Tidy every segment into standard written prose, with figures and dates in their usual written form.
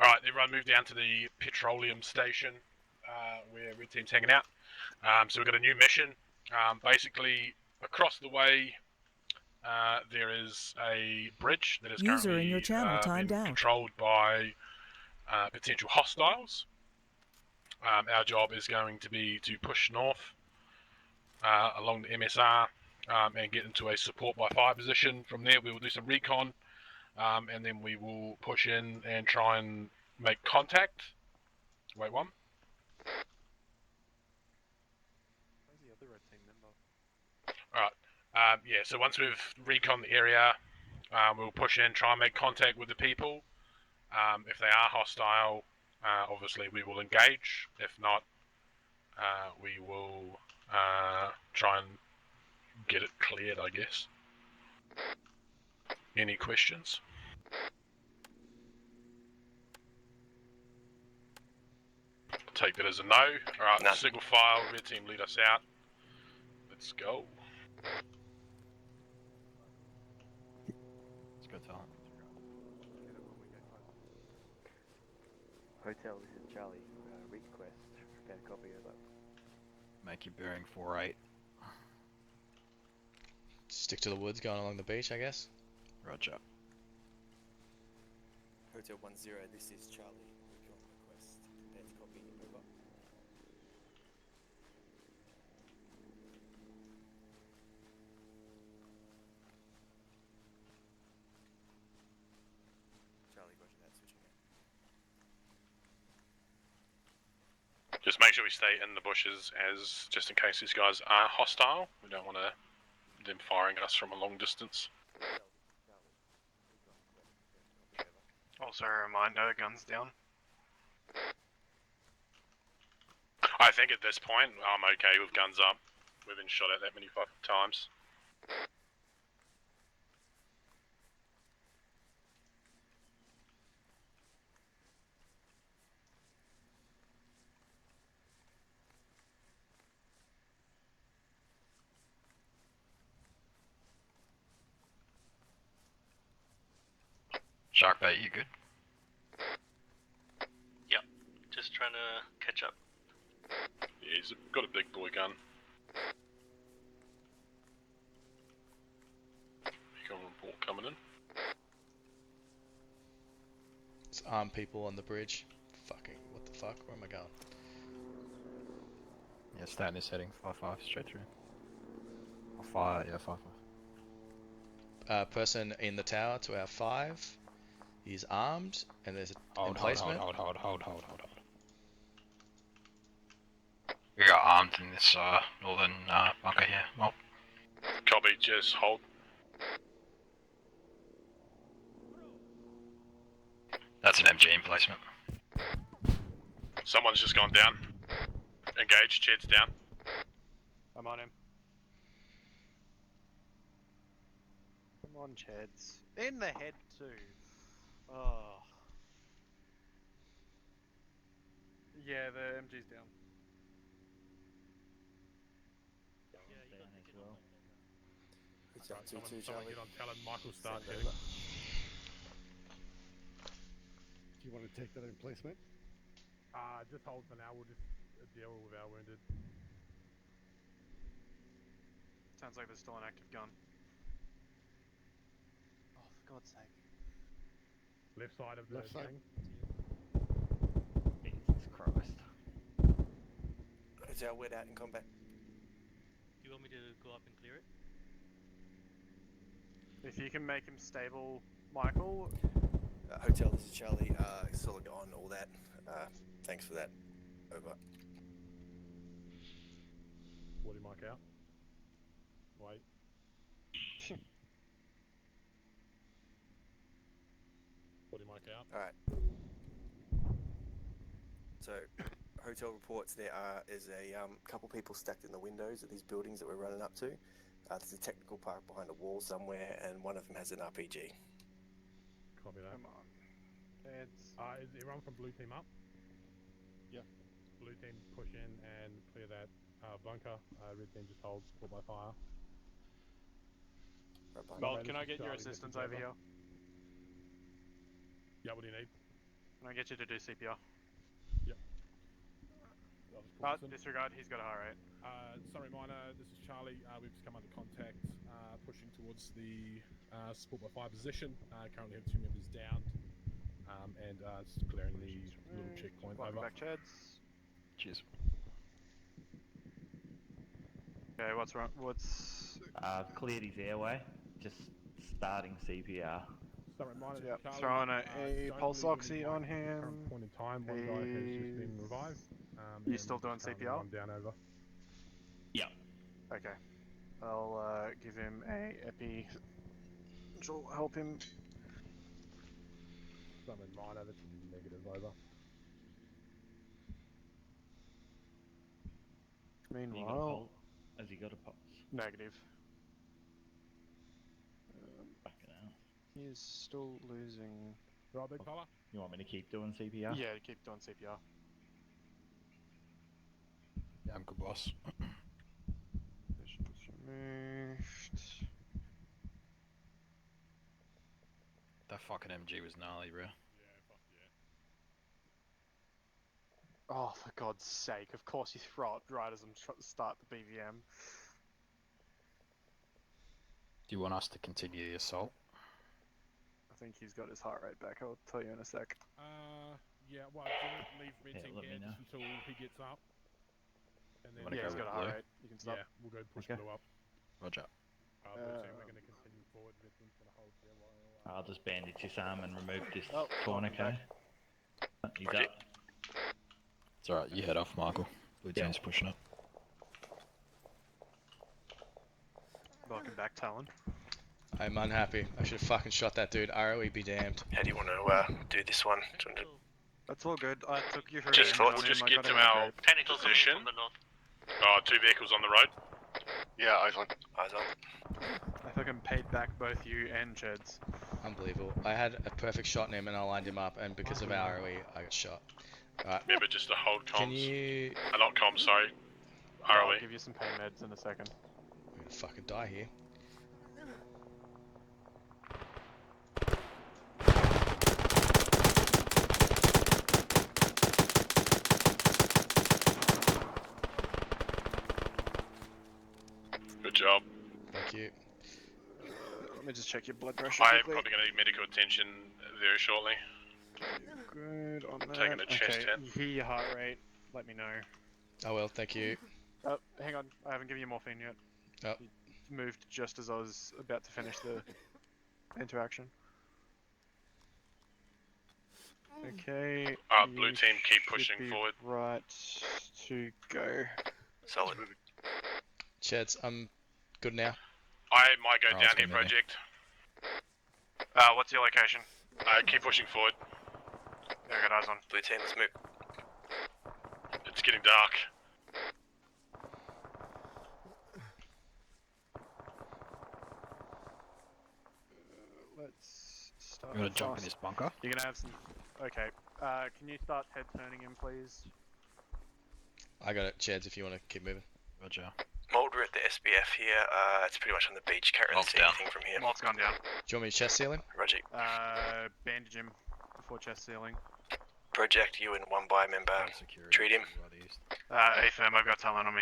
Alright, everyone move down to the petroleum station where Red Team's hanging out. So we've got a new mission. Basically, across the way, there is a bridge that is currently in your channel timed out. controlled by potential hostiles. Our job is going to be to push north along the MSR and get into a support by fire position. From there, we will do some recon, and then we will push in and try and make contact. Wait, one. Where's the other red team member? Alright, yeah, so once we've recon the area, we'll push in, try and make contact with the people. If they are hostile, obviously we will engage. If not, we will try and get it cleared, I guess. Any questions? Take that as a no. Alright, No. single file, red team lead us out. Let's go. Let's go tell him. Hotel, this is Charlie. Request. Get a copy of that. Make your bearing 4-8. Stick to the woods going along the beach, I guess. Roger. Hotel 10, this is Charlie. Recon request. Prepared to copy. Over. Charlie, roger that. Switching out. Just make sure we stay in the bushes as just in case these guys are hostile. We don't want them firing at us from a long distance. Also a reminder, guns down. I think at this point I'm okay with guns up. We've been shot at that many fucking times. Sharkbait, you good? Yep, just trying to catch up. Yeah, he's got a big boy gun. Recon report coming in. It's armed people on the bridge. Fucking, what the fuck? Where am I going? Yeah, stay in this heading. 5-5, straight through. Or 5, yeah, 5-5. Person in the tower to our 5. He's armed, and there's an emplacement. Hold. We got armed in this northern bunker here. Oh. Copy, just hold. That's an MG emplacement. Someone's just gone down. Engage, Ched's down. I'm on him. Come on, Chads. In the head too. Oh. Yeah, the MG's down. Hotel 2-2, Someone Charlie. get on talent, Michael start Send heading. over. Do you want to take that emplacement? Just hold for now, we'll just deal with our wounded. Sounds like there's still an active gun. Oh, for God's sake. Left side of the Left side. thing. Jesus Christ. Hotel, we're out in combat. Do you want me to go up and clear it? If you can make him stable, Michael. Hotel, this is Charlie. Solid on, all that. Thanks for that. Over. Bloody Mike out. Wait. Bloody Mike out. Alright. So, hotel reports there is a couple people stacked in the windows of these buildings that we're running up to. There's a technical park behind a wall somewhere, and one of them has an RPG. Copy that. Come on. It's Is everyone from blue team up? Yeah. Blue team push in and clear that bunker. Red team just hold support by fire. Right behind Bolt, Red can is I get your Charlie, this is assistance over Trevor. here? Yeah, what do you need? Can I get you to do CPR? I'll just pull this in. Disregard, he's got a heart rate. Sorry, Minor, this is Charlie. We've just come under contact, pushing towards the support by fire position. Currently have 2 members down, and just clearing the little checkpoint. Welcome over. back, Chads. Cheers. Okay, what's wrong? What's... Cleared his airway. Just starting CPR. Sorry, Minor, Yep, Charlie. throwing a Don't pulse believe oxy anyone on at the him. current point in time, one guy has just been revived. You and still doing just currently CPR? one down over. Yeah. Okay. I'll give him a epi, which will help him. Sorry, Minor, this should be negative over. Meanwhile, Has he got a pulse? negative. Fucking hell. He's still losing. Right, big fella? You want me to keep doing CPR? Yeah, keep doing CPR. Yeah, I'm good, boss. Vision's removed. That fucking MG was gnarly, bro. Oh, for God's sake! Of course you throw it right as I'm start the BVM. Do you want us to continue the assault? I think he's got his heart rate back. I'll tell you in a sec. Yeah, well, don't leave red team let me here know. just until he gets up. And then wanna Yeah, go he's with got a heart blue? rate. You can stop. Yeah, we'll go push Okay. blue up. Roger. Blue team, we're going to continue forward. Red team's going to hold here while... I'll just bandage his arm and remove this Oh, tourniquet. He's Roger. up. It's alright, you head off, Michael. Blue Yeah. team's pushing up. Welcome back, Talon. I'm unhappy. I should have fucking shot that dude. ROE be damned. How do you want to do this one? Do you want to... That's all good. I took you for Just a thought minute, we'll just I get got to him our great. Technical position. from the north. 2 vehicles on the road. Yeah, eyes on. Eyes on. I fucking paid back both you and Cheds. Unbelievable. I had a perfect shot in him and I lined him up, and because of our ROE, I got shot. Alright. Remember just to hold comms. Can you... Not comms, sorry. I'll ROE. give you some pain meds in a second. I'm gonna fucking die here. Good job. Thank you. Let me just check your blood pressure I'm quickly. probably going to need medical attention very shortly. Good on that. Taking a chest okay, hit. hear your heart rate. Let me know. Oh well, thank you. Oh, hang on. I haven't given you morphine yet. Oh. You moved just as I was about to finish the interaction. Okay. Blue you team, keep should pushing be forward. Right to go. Solid. Cheds, I'm good now. I might go Oh, down it's here, gonna be project. What's your location? Keep pushing forward. Yeah, I got eyes on. Blue team, let's move. It's getting dark. Let's start. You wanna jump in fast. this bunker? You're gonna have some. Okay. Can you start head turning him, please? I got it, Cheds, if you want to keep moving. Roger. Mold, we're at the SBF here. It's pretty much on the beach. Can't really Molt's see down. anything from here. Molt's gone down. Do you want me to chest seal him? Roger. Bandage him before chest sealing. Project, you and one by member. Security. treat him. to the east. A-firm, I've got Talon on me.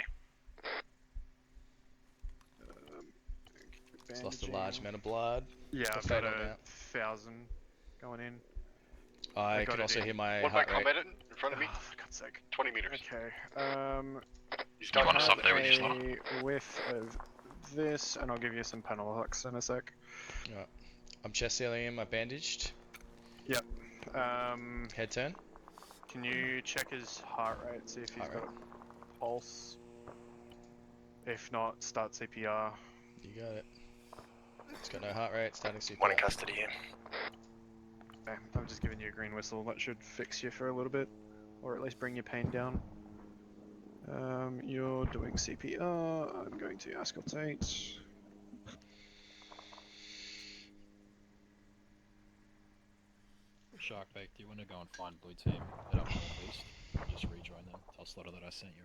It's lost a large amount of blood. Yeah, It's I've got fatal a now. 1,000 going in. I got can it also in. hear my What about heart rate. combat in front of me? Oh, for God's sake. 20 meters. Okay. He's I got us have up there with you, Slow. a whiff of this, and I'll give you some Panelux in a sec. Alright. I'm chest sealing him, I bandaged. Head turn. Can you check his heart rate, see if he's Heart got a pulse? If not, start CPR. You got it. It's got no heart rate, starting CPR. One in custody here. Okay, I'm just giving you a green whistle. That should fix you for a little bit, or at least bring your pain down. You're doing CPR. I'm going to auscultate. Sharkbait, do you want to go and find blue team? Head up northeast. Just rejoin them. Tell Slaughter that I sent you,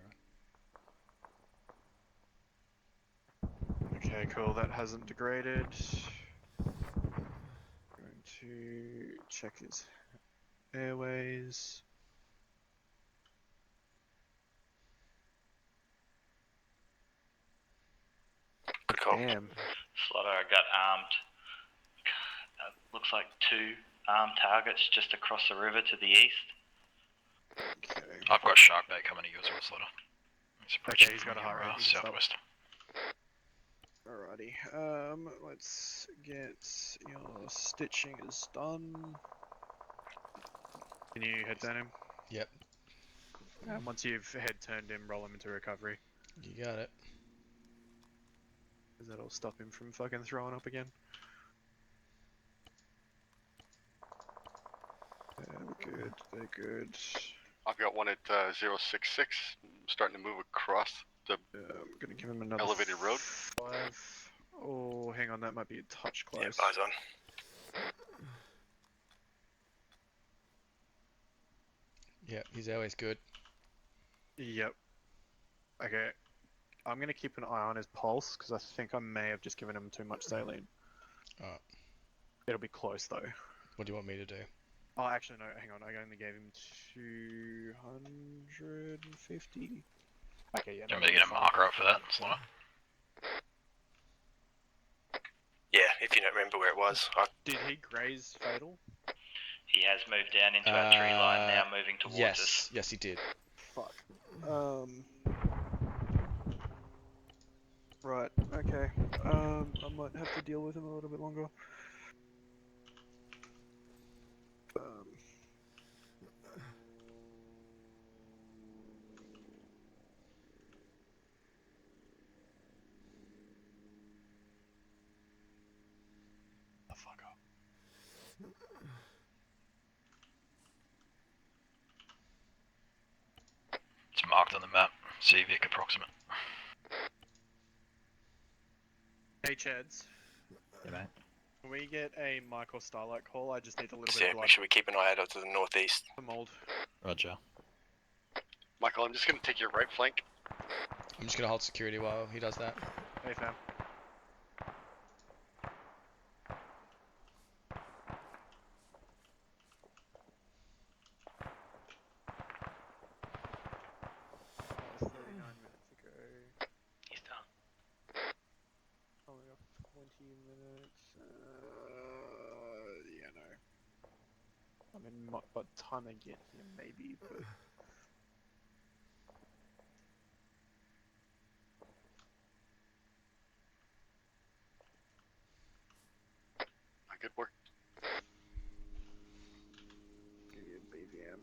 right? Okay, cool. That hasn't degraded. Going to check his Airways. Good call. Damn. Slaughter, I got armed. Looks like 2 armed targets just across the river to the east. Okay. I've got shark bait coming to you as well, Slaughter. Okay, he's got a heart rate. You can stop. southwest. Alrighty. Let's get your stitching is done. Can you head turn him? Yep. Once you've head turned him, roll him into recovery. You got it. Cause that'll stop him from fucking throwing up again. They're good. They're good. I've got one at 066, starting to move across the I'm gonna give him another elevated road. 5. Oh, hang on, that might be a touch close. Yeah, eyes on. Yeah, he's always good. Yep. Okay. I'm gonna keep an eye on his pulse because I think I may have just given him too much saline. Alright. It'll be close though. What do you want me to do? Oh, actually no. Hang on. I only gave him 250. Okay, yeah. Do you want me to get a marker up for that, Slaughter? Yeah, if you don't remember where it was. Did he graze fatal? He has moved down into our tree line, now moving towards us. Yes, he did. Fuck. Right. Okay. I might have to deal with him a little bit longer. Fuck up. It's marked on the map. CVIC approximate. Hey, Chads. Yeah, mate. Can we get a Michael Starlight call? I just need a little bit Yeah, of blood make sure we keep an eye out to the northeast. for mold. Roger. Michael, I'm just going to take your right flank. I'm just gonna hold security while he does that. Hey, fam. That was 39 minutes ago. He's done. Only got 20 minutes. Yeah, no. I mean, by the time I get here, maybe, but. Good work. Give me a BVM.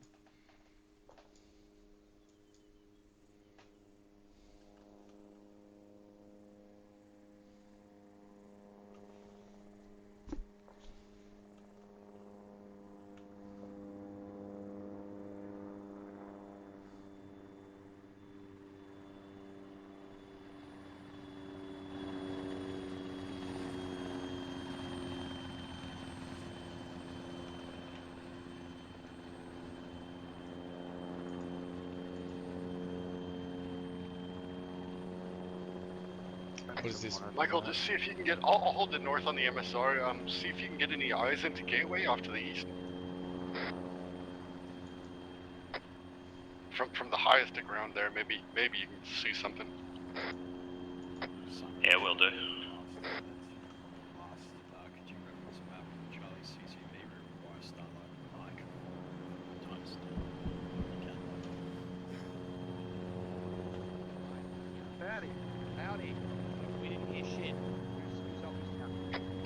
What is this? Michael, just see if you can get. I'll hold the north on the MSR. See if you can get any eyes into Gateway off to the east. From the highest ground there, maybe you can see something. Yeah, will do. Could you reference a map from Charlie's CCV require Starlight Mike? Times. Howdy. Howdy. We didn't hear shit. Who's up this town?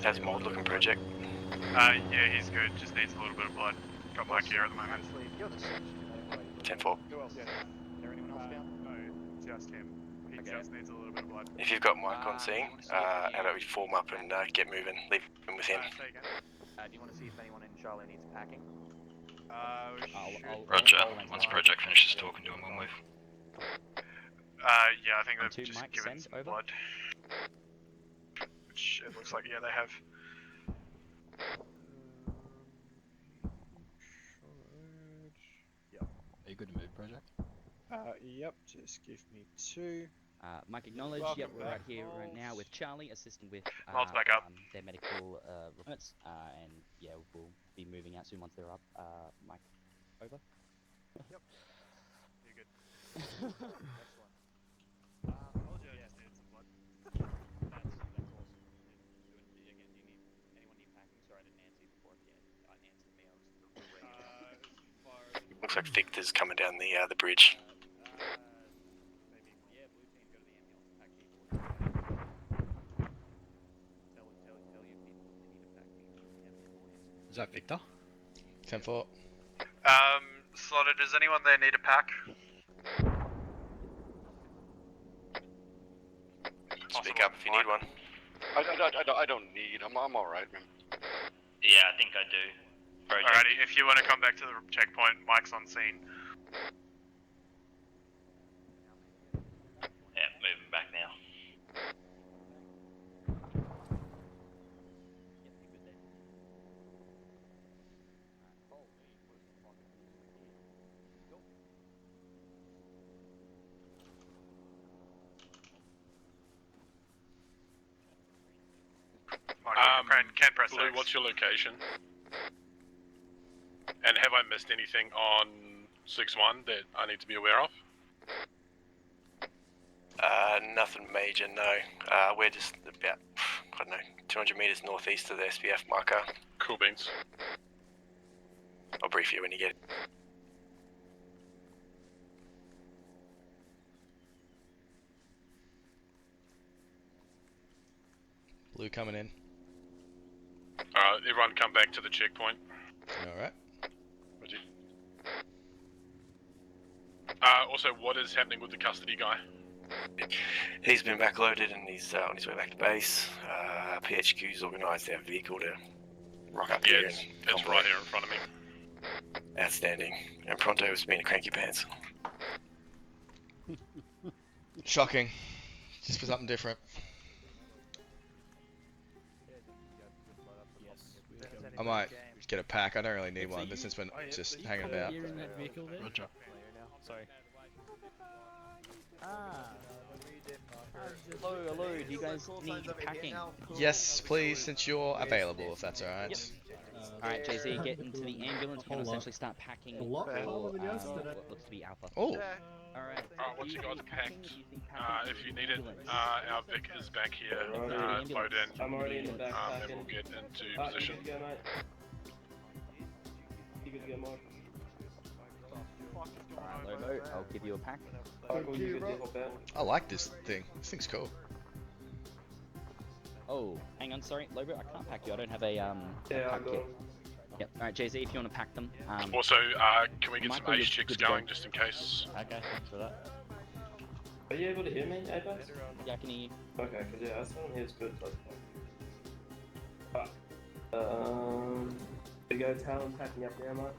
How's mold looking, project? Yeah, he's good. Just needs a little bit of blood. Got Mike here at the moment. Actually, you're the search. 10-4. Who else? Is there anyone else down? No, just him. He just needs a little bit of blood. If you've got Mike on scene, how about we form up and get moving? Leave him with him. Say again. Do you want to see if anyone in Charlie needs packing? Roger. Once Project finishes talking to him, we'll move. Yeah, I think And they've to just Mike, given send some over. blood. Which it looks like, yeah, they have. Yep. Are you good to move, Project? Yep, just give me 2. Mike acknowledge. Welcome Yep, we're right back, here right Moles. now with Charlie, assisting with Moles back up. their medical requirements. And yeah, we'll be moving out soon once they're up. Mike, over. Yep. You're good. Excellent. Told you I just needed some blood. That's awesome. Do you need anyone need packing? Sorry, I didn't answer you before. If you answered me, I was ringing. Looks like Victor's coming down the bridge. Maybe, yeah, blue team, go to the ambulance, pack people. Tell your people if they need a pack people. Is that Victor? 10-4. Slaughter, does anyone there need a pack? Speak up if you need one. I don't need. I'm alright, man. Yeah, I think I do. Project. Alrighty, if you want to come back to the checkpoint, Mike's on scene. Yeah, moving back now. Can press Blue, X. what's your location? And have I missed anything on 6-1 that I need to be aware of? Nothing major, no. We're just about, I don't know, 200 meters northeast of the SPF marker. Cool beans. I'll brief you when you get it. Blue coming in. Alright, everyone come back to the checkpoint. Alright. Roger. Also, what is happening with the custody guy? He's been backloaded and he's on his way back to base. PHQ's organised our vehicle to rock up here. It's right here in front of me. Outstanding. And Pronto's been a cranky pants. Shocking. Just for something different. I might get a pack. I don't really need one, but since we're just hanging about. Roger. Sorry. Hello, do you guys need packing? Yes, please, since you're available, if that's alright. Alright, JZ, get into the ambulance. We're gonna essentially start packing for what looks to be Alpha. Oh. Alright. Once you guys are packed, if you need it, our Vic is back here, load in, I'm already in the back and we'll get into position. You good to go, mate? You good to go, Mark? Alright, Lobo, I'll give you a pack. Michael, you good to hop out? I like this thing. This thing's cool. Oh, hang on, sorry, Lobo, I can't pack you. I don't have a Yeah, I pack got kit. him. Yep. Alright, JZ, if you want to pack them. Also, can we get Michael, some you're ace checks good to go. going, just in case? Okay, thanks for that. Are you able to hear me, Apex? Yeah, I can hear you. Okay, because yeah, someone here's good. We go Talon packing up now, mate.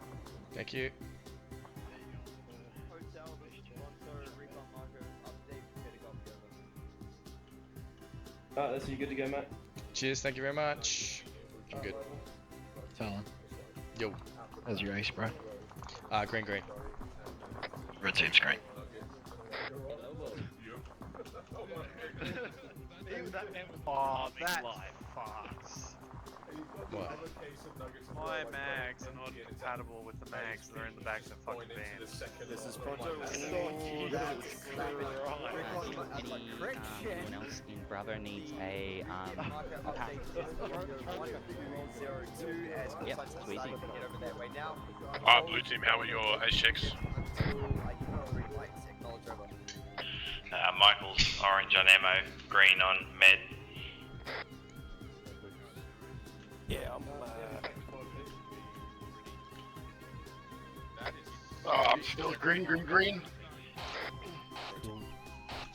Thank you. Alright, that's you good to go, mate? Cheers, thank you very much. I'm good. Talon. Yo. How's your ace, bro? Green. Red team's green. Oh, that fucks. What? My mags are not compatible with the mags that are in the back of the fucking van. This is Pronto. Anyone else in Bravo needs a pack? Yep, it's easy. Blue team, how are your ace checks? Michael's orange on ammo, green on med. Yeah, I'm still green.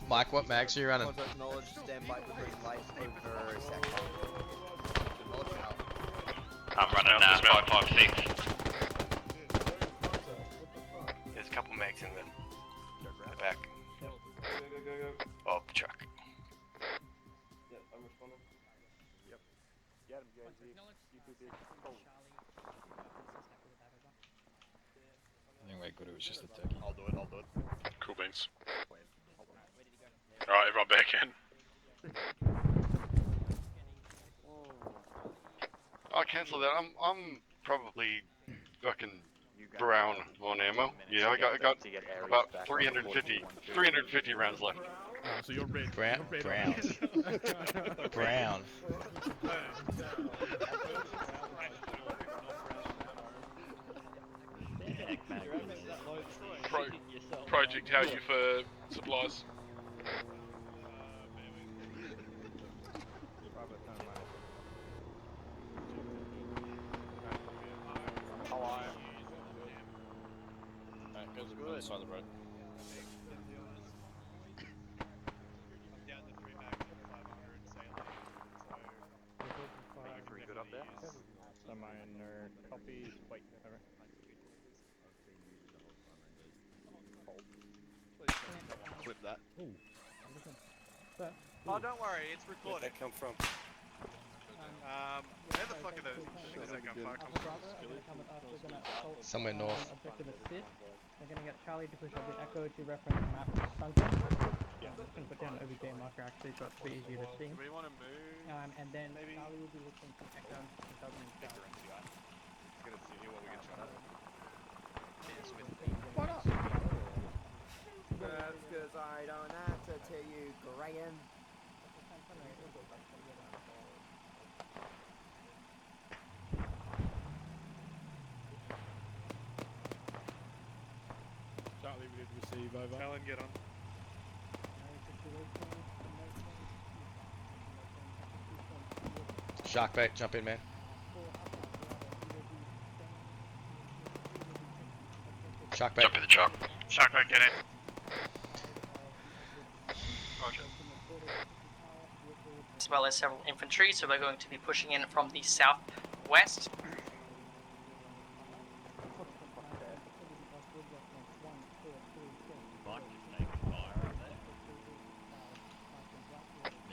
Mike, what mags are you running? I'm running 556. There's a couple mags in the back Go. of the truck. Yep, I'm responding. Yep. Get him, JZ. I think we're good, it was just a turkey. I'll do it. Cool beans. Alright, everyone back in. I'll cancel that. I'm probably fucking brown on ammo. Yeah, I got about 350 rounds left. So you're red. Brown. You're red Brown. Brown. Project, how are you for supplies? Goes good. Side of the road. Pretty good up there. Some minor copies. Wait, over. Clip that. Oh, don't worry, it's Where'd recorded. that come from? Where the fuck are those things that gunfire come from? Somewhere north. Objective assist. They're gonna get Charlie to push up the Echo to reference map sunken. Yeah, I'm just gonna put down an OBJ marker actually so it's a bit easier to see. Do we want to move? And then Charlie will be looking for Echo and Southern Charlie. Gonna see what we can try. What up? That's because I don't have to tell you, Graham. Charlie, we did receive over. Alan, get on. Shark bait, jump in, man. Shark bait. Jump in the truck. Shark bait, get in. Roger. As well as several infantry, so we're going to be pushing in from the southwest.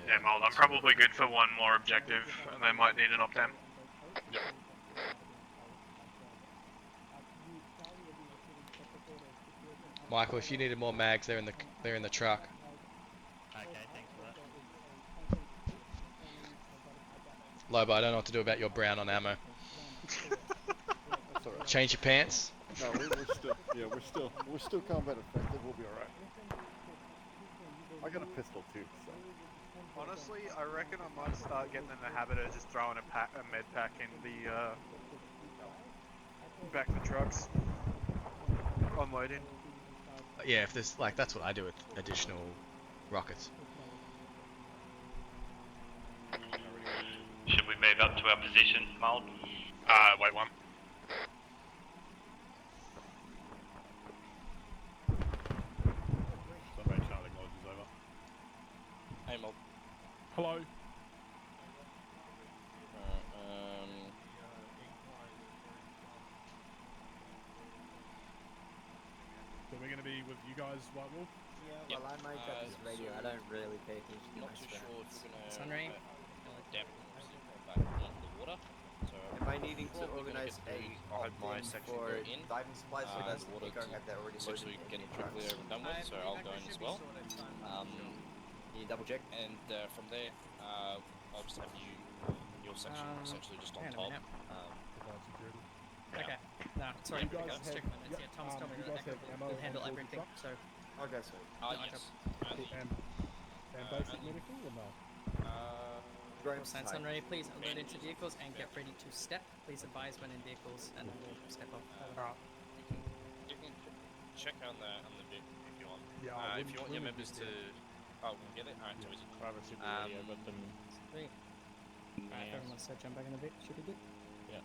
Yeah, Mold, I'm probably good for one more objective, and they might need an op-10. Yep. Michael, if you needed more mags, they're in the truck. Okay, thanks for that. Lobo, I don't know what to do about your brown on ammo. That's alright. Change your pants. No, we're still combat effective. We'll be alright. I got a pistol too, so. Honestly, I reckon I might start getting in the habit of just throwing a med pack in the back of the trucks. Unloading. Yeah, if there's that's what I do with additional rockets. Should we move up to our position, Mold? Wait one. Somebody Charlie acknowledges over. Hey, Mold. Hello. So we're going to be with you guys, White Wolf? Yeah, well, I might got this radio. I don't really pay attention to Not my too surroundings. sure if we're gonna Sunray. damp back in the water. So Am I needing to we're gonna organize get a through. I had my opt-in section for go in. diving supplies for that? Water I think I have that already loaded essentially in get the quickly trucks. over and done with. So I'll go in as well. Can you double check? And from there, I'll just have your section essentially just on hang on a top. minute. Yeah. Okay. No, sorry. You guys Stick have- with it. Yeah, Tom's you covering guys the have Echo. ammo We'll handle on board the everything. truck? So. Okay, so. Yes. And basic medical or no? Royal Sands Sunray, please unload into vehicles and get ready to step. Please advise when in vehicles and then we'll step off. You can check on the bit if you want. Yeah, if you want your members to. Oh, we'll get it. Alright, too easy. Private super radio, but then. Sweet. Alright, everyone start jump back in the bit. Should be good. Yeah.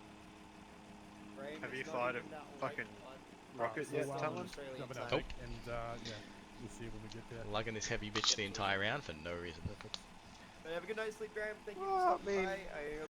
Have you fired a fucking rocket So, yet, Talon? jumping out Nope. and yeah, we'll see when we get there. Lugging this heavy bitch the entire round for no reason. Have a good night, sleep, Graham. Thank you Well, for stopping by. I hope